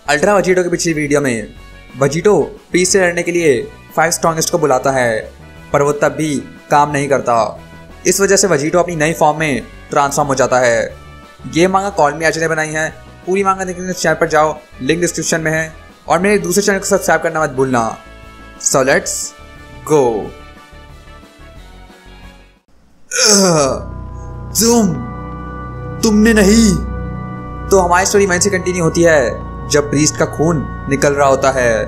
Ultra वजीटो की पिछली video में वजीटो पीस से लड़ने के लिए 5 स्ट्रॉन्गेस्ट को बुलाता है, पर वो तब भी काम नहीं करता। इस वजह से वजीटो अपनी नई फॉर्म में ट्रांसफॉर्म हो जाता है। ये मांगा कॉल मी आजी ने बनाई है। पूरी मांगा देखने के लिए चैनल पर जाओ, लिंक डिस्क्रिप्शन में है, और मेरे दूसरे चैनल को सब्सक्राइब करना मत भूलना। So let's go. तुमने नहीं। तो हमारी स्टोरी वहीं से कंटिन्यू होती है जब प्रीस्ट का खून निकल रहा होता है।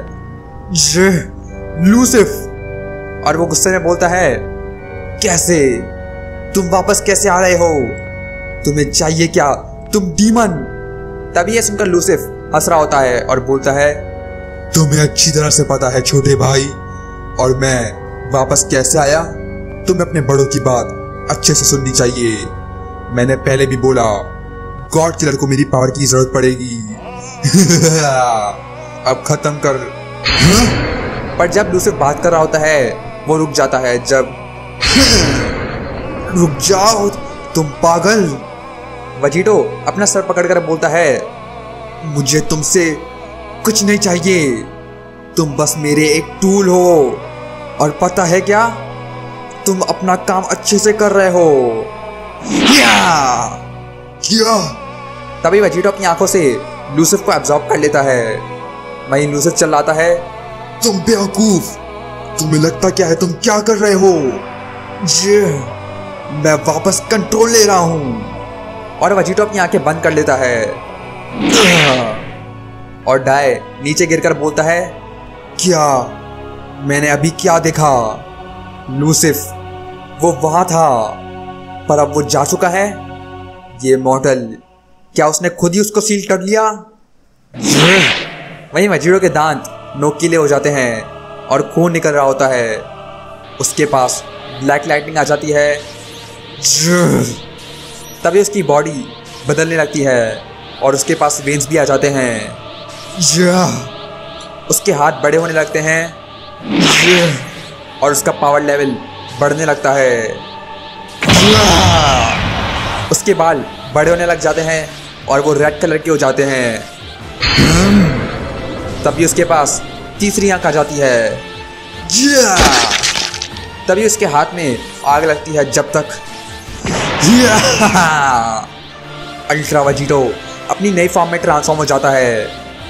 लूसिफ, और वो गुस्से में बोलता है, कैसे तुम वापस कैसे आ रहे हो? तुम्हें चाहिए क्या, तुम डीमन? तभी ये सुनकर लूसिफ हंस रहा होता है और बोलता है, तुम्हें अच्छी तरह से पता है छोटे भाई, और मैं वापस कैसे आया? तुम्हें अपने बड़ों की बात अच्छे से सुननी चाहिए। मैंने पहले भी बोला, गॉड किलर को मेरी पावर की जरूरत पड़ेगी। अब खत्म कर। पर जब लूसिफ बात कर रहा होता है वो रुक जाता है। जब रुक जाओ, तुम पागल। वजीटो अपना सर पकड़कर बोलता है, मुझे तुमसे कुछ नहीं चाहिए। तुम बस मेरे एक टूल हो, और पता है क्या, तुम अपना काम अच्छे से कर रहे हो। क्या? तभी वजीटो अपनी आंखों से लूसिफ को एब्जॉर्ब कर लेता है। वहीं लूसिफ चिल्लाता है, तुम बेवकूफ, तुम्हें लगता क्या है तुम क्या कर रहे हो? मैं वापस कंट्रोल ले रहा हूं। और वजीटो अपनी आंखें बंद कर लेता है। और डाय नीचे गिरकर बोलता है, क्या? मैंने अभी क्या देखा? लूसिफ वो वहां था, पर अब वो जा चुका है। ये मॉडल, क्या उसने खुद ही उसको सील कर लिया? वहीं वजीटो के दांत नोकीले हो जाते हैं और खून निकल रहा होता है। उसके पास ब्लैक लाइटनिंग आ जाती है। तभी उसकी बॉडी बदलने लगती है और उसके पास वेन्स भी आ जाते हैं। उसके हाथ बड़े होने लगते हैं और उसका पावर लेवल बढ़ने लगता है। उसके बाल बड़े होने लग जाते हैं और वो रेड कलर के हो जाते हैं। तभी उसके पास तीसरी आंख आ जाती है। तभी उसके हाथ में आग लगती है। जब तक अल्ट्रा वजीटो अपनी नई फॉर्म में ट्रांसफॉर्म हो जाता है।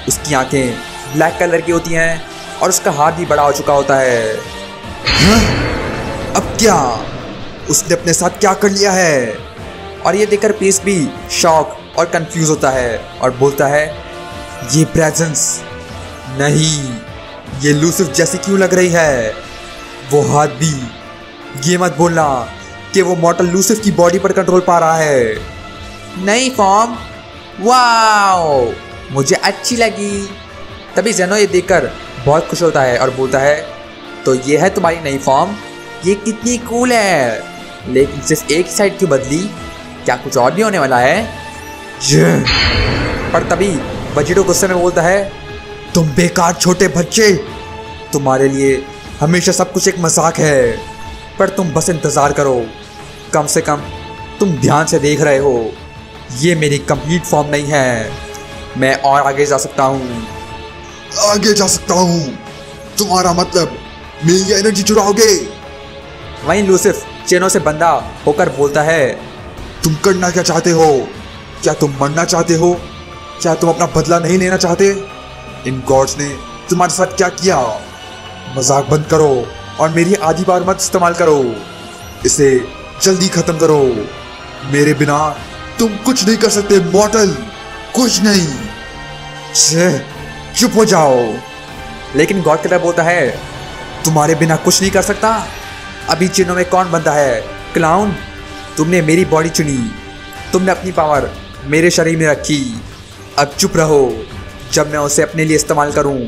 उसकी आंखें ब्लैक कलर की होती हैं और उसका हाथ भी बड़ा हो चुका होता है। अब क्या? उसने अपने साथ क्या कर लिया है? और ये देखकर पीस भी शॉक और कंफ्यूज होता है और बोलता है, ये प्रेजेंस नहीं, ये लूसिफ जैसी क्यों लग रही है? वो हाथ भी। ये मत बोलना कि वो मॉर्टल लूसिफ की बॉडी पर कंट्रोल पा रहा है। नई फॉर्म, वाओ, मुझे अच्छी लगी। तभी जेनो ये देखकर बहुत खुश होता है और बोलता है, तो ये है तुम्हारी नई फॉर्म? ये कितनी कूल है, लेकिन सिर्फ एक साइड क्यों बदली? क्या कुछ और भी होने वाला है? पर तभी वजीटो गुस्से में बोलता है, तुम बेकार छोटे बच्चे, तुम्हारे लिए हमेशा सब कुछ एक मजाक है। पर तुम बस इंतजार करो, कम से कम तुम ध्यान से देख रहे हो, ये मेरी कंप्लीट फॉर्म नहीं है। मैं और आगे जा सकता हूँ। आगे जा सकता हूँ? तुम्हारा मतलब मेरी एनर्जी चुराओगे? वहीं लूसिफ चेनों से बंधा होकर बोलता है, तुम करना क्या चाहते हो? क्या तुम मरना चाहते हो? क्या तुम अपना बदला नहीं लेना चाहते? इन गॉड्स ने तुम्हारे साथ क्या किया? मजाक बंद करो और मेरी आधी बार मत इस्तेमाल करो। इसे जल्दी खत्म करो। मेरे बिना तुम कुछ नहीं कर सकते मॉर्टल, कुछ नहीं। चुप हो जाओ। लेकिन गॉड किलर बोलता है, तुम्हारे बिना कुछ नहीं कर सकता? अभी चिन्हों में कौन बंदा है? क्लाउन, तुमने मेरी बॉडी चुनी, तुमने अपनी पावर मेरे शरीर में रखी। अब चुप रहो जब मैं उसे अपने लिए इस्तेमाल करूं।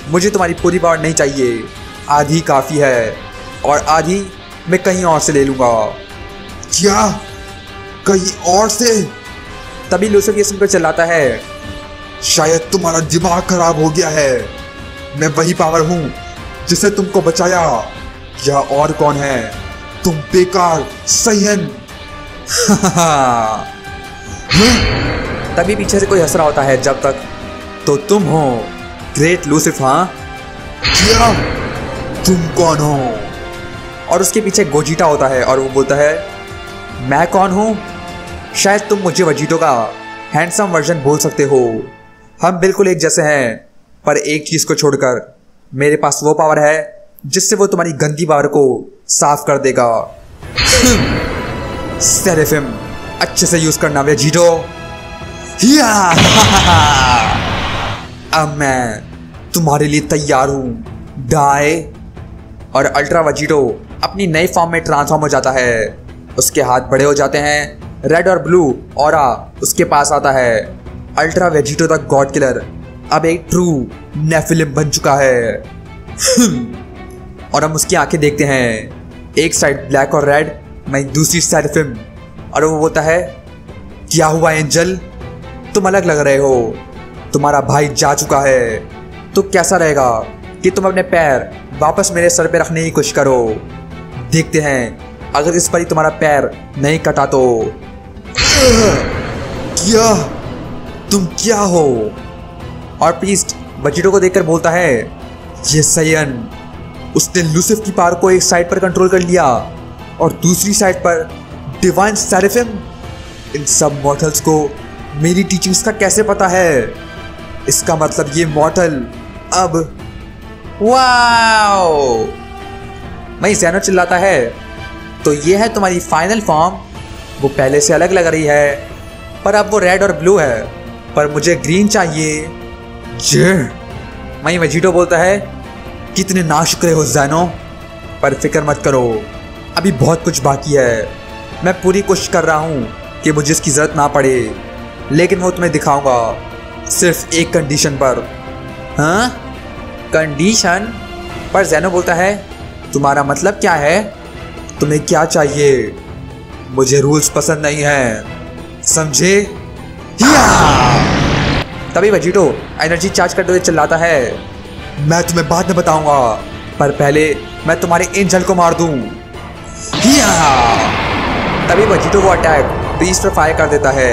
मुझे तुम्हारी पूरी पावर नहीं चाहिए, आधी काफ़ी है, और आधी मैं कहीं और से ले लूँगा। क्या? कहीं और से? तभी लूसिफ ये सुनकर चिल्लाता है, शायद तुम्हारा दिमाग खराब हो गया है। मैं वही पावर हूँ जिसने तुमको बचाया। या और कौन है? तुम बेकार सयन। तभी पीछे से कोई हंस रहा होता है। जब तक तो तुम हो ग्रेट लूसिफ, हाँ? क्या? तुम कौन हो? और उसके पीछे गोजीटा होता है और वो बोलता है, मैं कौन हूँ? शायद तुम मुझे वजीटो का हैंडसम वर्जन बोल सकते हो। हम बिल्कुल एक जैसे हैं, पर एक चीज़ को छोड़कर मेरे पास वो पावर है जिससे वो तुम्हारी गंदी पावर को साफ कर देगा। सेरेफिम अच्छे से यूज करना वेजिटो। या अब मैं तुम्हारे लिए तैयार हूं डाई। और अल्ट्रा वेजिटो अपनी नई फॉर्म में ट्रांसफॉर्म हो जाता है। उसके हाथ बड़े हो जाते हैं, रेड और ब्लू ऑरा उसके पास आता है। Ultra Vegito the God killer अब एक ट्रू नेफिलिम बन चुका है। और हम उसकी आंखें देखते हैं, एक साइड ब्लैक और रेड, मैं दूसरी साइड फिल्म। और वो बोलता है, क्या हुआ एंजल, तुम अलग लग रहे हो, तुम्हारा भाई जा चुका है, तो कैसा रहेगा कि तुम अपने पैर वापस मेरे सर पे रखने की कोशिश करो। देखते हैं अगर इस पर ही तुम्हारा पैर नहीं कटा तो। क्या? तुम क्या हो? और प्रीस्ट वेजिटो को देखकर बोलता है, ये सयन, उसने लूसिफ की पावर को एक साइड पर कंट्रोल कर लिया और दूसरी साइड पर डिवाइन सेरेफिम। इन सब मॉर्टल्स को मेरी टीचिंग्स का कैसे पता है? इसका मतलब ये मॉर्टल अब। वाओ! मैं ज़ेनो चिल्लाता है, तो ये है तुम्हारी फाइनल फॉर्म। वो पहले से अलग लग रही है, पर अब वो रेड और ब्लू है, पर मुझे ग्रीन चाहिए। जे वहीं वेजिटो बोलता है, कितने नाशुक्रे हो ज़ेनो, पर फिक्र मत करो, अभी बहुत कुछ बाकी है। मैं पूरी कोशिश कर रहा हूँ कि मुझे इसकी ज़रूरत ना पड़े, लेकिन वो तुम्हें दिखाऊंगा, सिर्फ एक कंडीशन पर। हाँ, कंडीशन? पर ज़ेनो बोलता है, तुम्हारा मतलब क्या है? तुम्हें क्या चाहिए? मुझे रूल्स पसंद नहीं है, समझे? तभी वेजिटो एनर्जी चार्ज करते हुए चिल्लाता है, मैं तुम्हें बाद में बताऊंगा, पर पहले मैं तुम्हारे एंजल को मार दूं। तभी वेजिटो वो अटैक प्रीस्ट पर फायर कर देता है।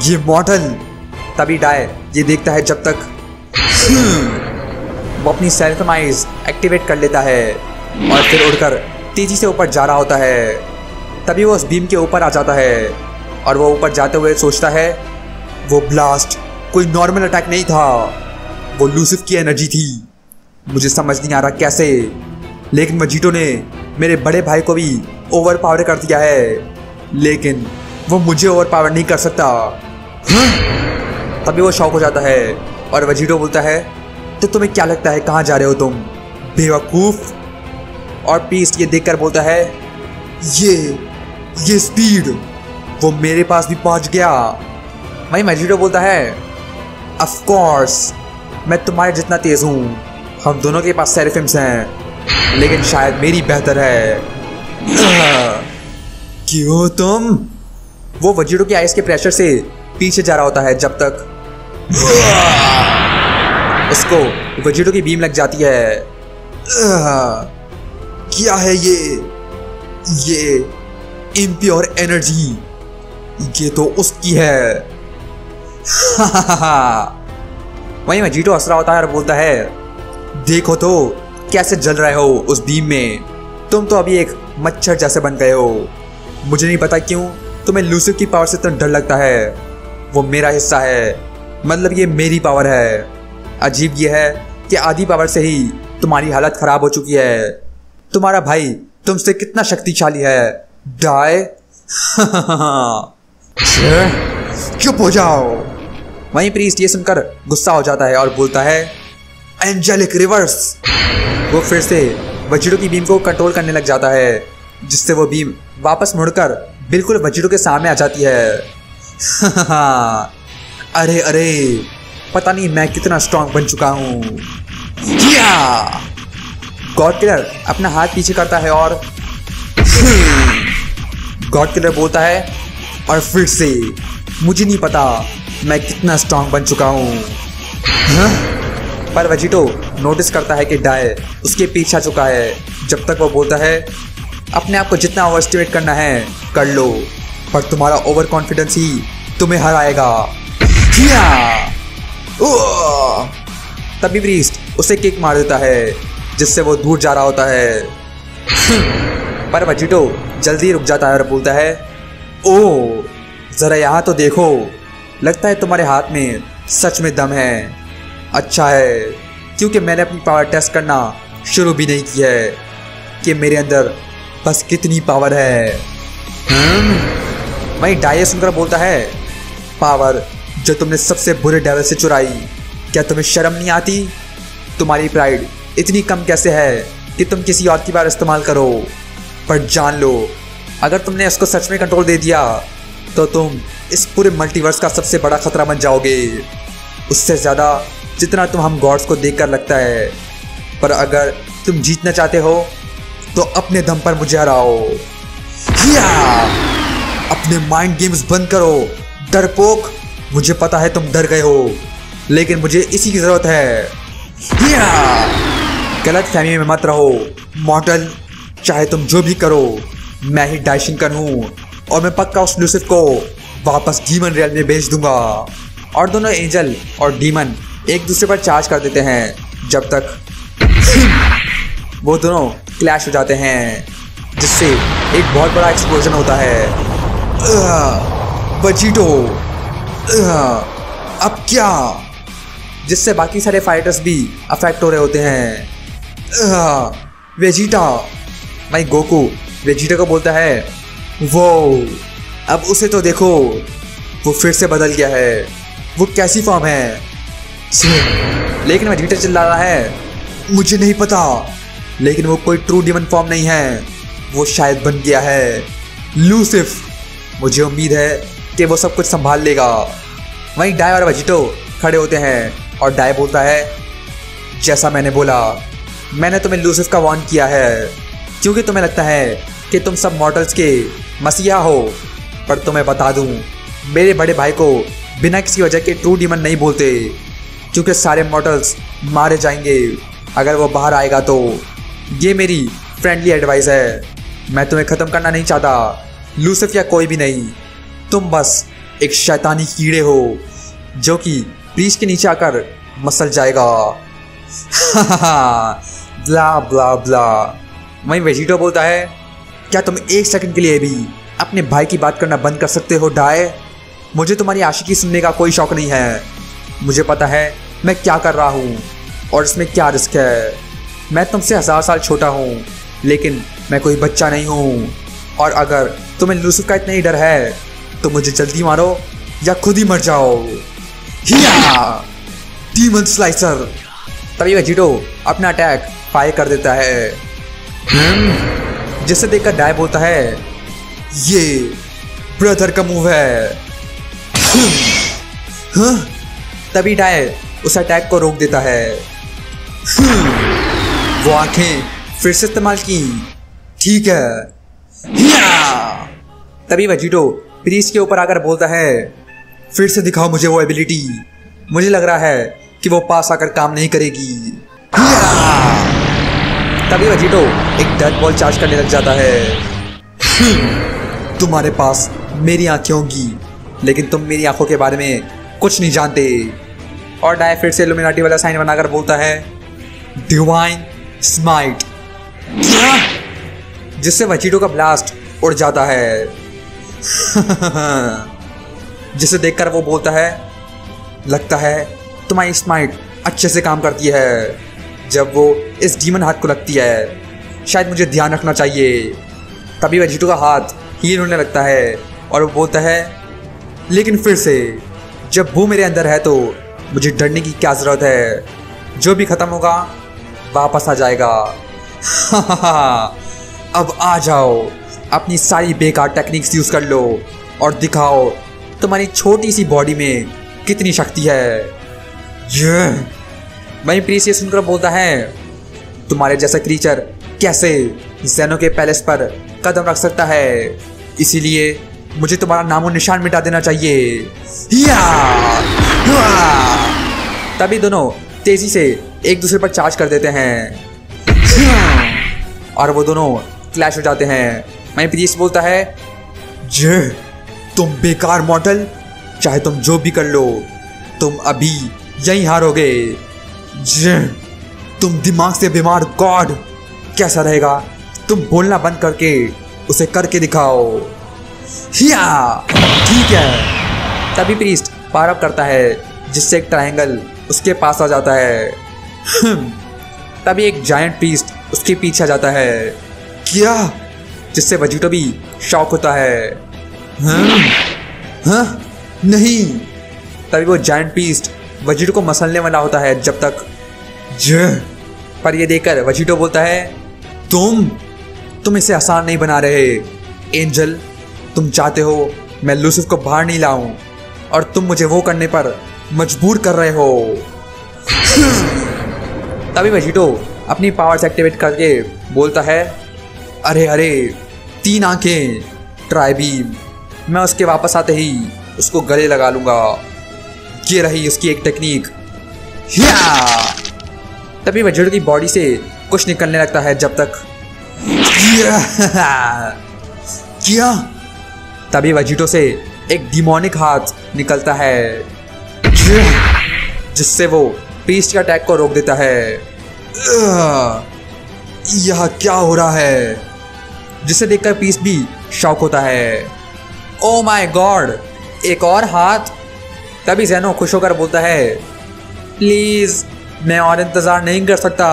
ये मॉडल। तभी डाई ये देखता है जब तक वो अपनी सेल्फ आइज एक्टिवेट कर लेता है और फिर उड़कर तेजी से ऊपर जा रहा होता है। तभी वो उस बीम के ऊपर आ जाता है और वो ऊपर जाते हुए सोचता है, वो ब्लास्ट कोई नॉर्मल अटैक नहीं था, वो लूसिफ की एनर्जी थी। मुझे समझ नहीं आ रहा कैसे, लेकिन वेजिटो ने मेरे बड़े भाई को भी ओवर पावर कर दिया है, लेकिन वो मुझे ओवर पावर नहीं कर सकता। तभी वो शॉक हो जाता है और वेजिटो बोलता है, तो तुम्हें क्या लगता है कहाँ जा रहे हो तुम, बेवकूफ? और पीस्ट ये देखकर बोलता है, ये स्पीड, वो मेरे पास भी पहुंच गया। वहीं वेजिटो बोलता है, ऑफ कोर्स मैं तुम्हारे जितना तेज हूँ, हम दोनों के पास सेरेफिम्स हैं, लेकिन शायद मेरी बेहतर है। क्यों तुम? वो वेजिटो की आइस के प्रेशर से पीछे जा रहा होता है जब तक उसको वेजिटो की बीम लग जाती है। क्या है ये इम्प्योर एनर्जी? ये तो उसकी है। वहीं वेजिटो हंस रहा होता है और बोलता है, देखो तो कैसे जल रहे हो उस बीम में, तुम तो अभी एक मच्छर जैसे बन गए हो। मुझे नहीं पता क्यों तुम्हें लूसिफ की पावर से इतना डर लगता है, वो मेरा हिस्सा है, मतलब ये मेरी पावर है। अजीब ये है कि आधी पावर से ही तुम्हारी हालत खराब हो चुकी है। तुम्हारा भाई तुमसे कितना शक्तिशाली है डाई। चुप हो जाओ। वहीं प्रीस्ट ये सुनकर गुस्सा हो जाता है और बोलता है, एंजेलिक रिवर्स। वो फिर से वेजिटो की बीम को कंट्रोल करने लग जाता है, जिससे वो बीम वापस मुड़कर बिल्कुल वेजिटो के सामने आ जाती है। अरे अरे, पता नहीं मैं कितना स्ट्रांग बन चुका हूँ। गॉड किलर अपना हाथ पीछे करता है और गॉड किलर बोलता है, और फिर से मुझे नहीं पता मैं कितना स्ट्रांग बन चुका हूँ। पर वेजिटो नोटिस करता है कि डाई उसके पीछे आ चुका है, जब तक वो बोलता है, अपने आप को जितना ओवर एस्टिमेट करना है कर लो, पर तुम्हारा ओवर कॉन्फिडेंस ही तुम्हें हराएगा। तभी प्रीस्ट उसे किक मार देता है जिससे वो दूर जा रहा होता है। पर वेजिटो जल्दी रुक जाता है और बोलता है, ओ जरा यहाँ तो देखो, लगता है तुम्हारे हाथ में सच में दम है। अच्छा है, क्योंकि मैंने अपनी पावर टेस्ट करना शुरू भी नहीं किया है कि मेरे अंदर बस कितनी पावर है। वहीं डाये सुनकर बोलता है, पावर जो तुमने सबसे बुरे डेविल से चुराई, क्या तुम्हें शर्म नहीं आती? तुम्हारी प्राइड इतनी कम कैसे है कि तुम किसी और की बार इस्तेमाल करो? पर जान लो, अगर तुमने उसको सच में कंट्रोल दे दिया तो तुम इस पूरे मल्टीवर्स का सबसे बड़ा खतरा बन जाओगे, उससे ज़्यादा जितना तुम हम गॉड्स को देखकर लगता है। पर अगर तुम जीतना चाहते हो तो अपने दम पर मुझे हराओ। अपने माइंड गेम्स बंद करो डरपोक। मुझे पता है तुम डर गए हो, लेकिन मुझे इसी की जरूरत है। गलत फहमी में मत रहो मॉडल, चाहे तुम जो भी करो मैं ही डाइशिंग हूँ और मैं पक्का उस लूसिफ को वापस डीमन रियल में भेज दूंगा। और दोनों एंजल और डीमन एक दूसरे पर चार्ज कर देते हैं जब तक वो दोनों क्लैश हो जाते हैं, जिससे एक बहुत बड़ा एक्सप्लोजन होता है। वेजिटो, अब क्या? जिससे बाकी सारे फाइटर्स भी अफेक्ट हो रहे होते हैं। वेजिटा, भाई गोकू वेजिटा को बोलता है, वो अब उसे तो देखो, वो फिर से बदल गया है, वो कैसी फॉर्म है? लेकिन वेजिटा चिल्ला रहा है, मुझे नहीं पता, लेकिन वो कोई ट्रू डीमन फॉर्म नहीं है, वो शायद बन गया है लूसिफ। मुझे उम्मीद है कि वो सब कुछ संभाल लेगा। वहीं डाय और वेजिटो खड़े होते हैं और डाय बोलता है, जैसा मैंने बोला, मैंने तुम्हें लूसिफ का वार्न किया है क्योंकि तुम्हें लगता है कि तुम सब मॉर्टल्स के मसीहा हो। पर तुम्हें बता दूं, मेरे बड़े भाई को बिना किसी वजह के ट्रू डीमन नहीं बोलते, क्योंकि सारे मॉर्टल्स मारे जाएंगे अगर वो बाहर आएगा। तो ये मेरी फ्रेंडली एडवाइस है, मैं तुम्हें ख़त्म करना नहीं चाहता, लूसिफ या कोई भी नहीं। तुम बस एक शैतानी कीड़े हो जो कि प्रीस्ट के नीचे आकर मसल जाएगा। ब्ला ब्ला ब्ला। वहीं वेजिटो बोलता है, क्या तुम एक सेकंड के लिए भी अपने भाई की बात करना बंद कर सकते हो डाय? मुझे तुम्हारी आशिकी सुनने का कोई शौक नहीं है। मुझे पता है मैं क्या कर रहा हूँ और इसमें क्या रिस्क है। मैं तुमसे 1000 साल छोटा हूँ, लेकिन मैं कोई बच्चा नहीं हूँ। और अगर तुम्हें लूसिफ का इतना ही डर है तो मुझे जल्दी मारो या खुद ही मर जाओ। Demon slicer. तभी वेजिटो अपना अटैक फायर कर देता है, जिसे देखकर डाय बोलता है, ये ब्रदर का मूव है। तभी डाय उस अटैक को रोक देता है। वो आंखें फिर से इस्तेमाल की, ठीक है। तभी वेजिटो प्रीस्ट के ऊपर आकर बोलता है, फिर से दिखाओ मुझे वो एबिलिटी। मुझे लग रहा है कि वो पास आकर काम नहीं करेगी। तभी वेजिटो एक डर्ट बॉल चार्ज करने लग जाता है। तुम्हारे पास मेरी आंखें होंगी, लेकिन तुम मेरी आंखों के बारे में कुछ नहीं जानते। और डाय फिर से इल्यूमिनाटी वाला साइन बनाकर बोलता है, डिवाइन स्माइट, जिससे वेजिटो का ब्लास्ट उड़ जाता है। जिसे देखकर वो बोलता है, लगता है तुम्हारी स्माइट अच्छे से काम करती है। जब वो इस डीमन हाथ को लगती है, शायद मुझे ध्यान रखना चाहिए। तभी वेजिटो का हाथ हील होने लगता है और वो बोलता है, लेकिन फिर से जब वो मेरे अंदर है तो मुझे डरने की क्या ज़रूरत है? जो भी ख़त्म होगा वापस आ जाएगा। अब आ जाओ, अपनी सारी बेकार टेक्निक्स यूज़ कर लो और दिखाओ तुम्हारी छोटी सी बॉडी में कितनी शक्ति है। वहीं प्रीस्ट ये सुनकर बोलता है, तुम्हारे जैसा क्रीचर कैसे ज़ेनो के पैलेस पर कदम रख सकता है? इसीलिए मुझे तुम्हारा नामो निशान मिटा देना चाहिए। तभी दोनों तेजी से एक दूसरे पर चार्ज कर देते हैं और वो दोनों क्लैश हो जाते हैं। वहीं प्रीस्ट बोलता है, तुम बेकार मॉडल, चाहे तुम जो भी कर लो, तुम अभी यहीं हारोगे। तुम दिमाग से बीमार गॉड। कैसा रहेगा तुम बोलना बंद करके उसे करके दिखाओ। हिया ठीक है। तभी प्रीस्ट पावर अप करता है जिससे एक ट्रायंगल उसके पास आ जाता है। तभी एक जायंट प्रीस्ट उसके पीछे आ जाता है। क्या? जिससे वेजिटो भी शॉक होता है। हाँ? नहीं। तभी वो जायंट प्रीस्ट वेजिटो को मसलने वाला होता है जब तक पर ये देखकर वेजिटो बोलता है तुम इसे आसान नहीं बना रहे एंजल। तुम चाहते हो मैं लूसिफ को बाहर नहीं लाऊं और तुम मुझे वो करने पर मजबूर कर रहे हो। तभी वेजिटो अपनी पावर्स एक्टिवेट करके बोलता है अरे 3 आंखें ट्राई बीम। मैं उसके वापस आते ही उसको गले लगा लूंगा। ये रही उसकी एक टेक्निक। तभी वेजिटो की बॉडी से कुछ निकलने लगता है जब तक क्या? तभी वेजिटो से एक डिमोनिक हाथ निकलता है जिससे वो प्रीस्ट के अटैक को रोक देता है। यह क्या हो रहा है? जिसे देखकर प्रीस्ट भी शॉक होता है। ओ माय गॉड, एक और हाथ। तभी ज़ेनो खुश होकर बोलता है प्लीज मैं और इंतजार नहीं कर सकता,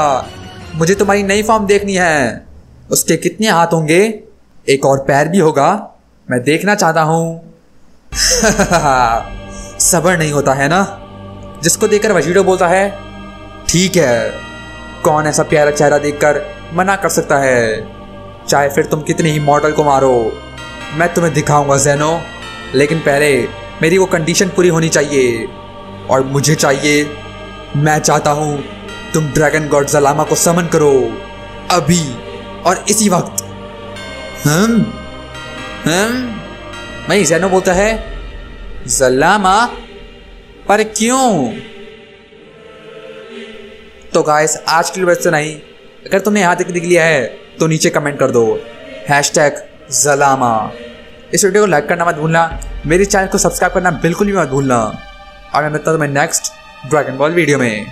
मुझे तुम्हारी नई फॉर्म देखनी है। उसके कितने हाथ होंगे? एक और पैर भी होगा? मैं देखना चाहता हूँ। सब्र नहीं होता है ना? जिसको देखकर वेजिटो बोलता है ठीक है, कौन ऐसा प्यारा चेहरा देखकर मना कर सकता है? चाहे फिर तुम कितने ही मॉडल को मारो, मैं तुम्हें दिखाऊंगा ज़ेनो। लेकिन पहले मेरी वो कंडीशन पूरी होनी चाहिए और मुझे चाहिए, मैं चाहता हूँ तुम ड्रैगन गॉड ज़लामा को समन करो अभी और इसी वक्त। वही ज़ेनो बोलता है ज़लामा, पर क्यों? तो गाइस आज की वीडियो इतना ही। अगर तुमने यहाँ तक देख लिया है तो नीचे कमेंट कर दो #ज़लामा। इस वीडियो को लाइक करना मत भूलना, मेरे चैनल को सब्सक्राइब करना बिल्कुल भी मत भूलना और मैं मिलता हूं तुम्हें नेक्स्ट ड्रैगन बॉल वीडियो में।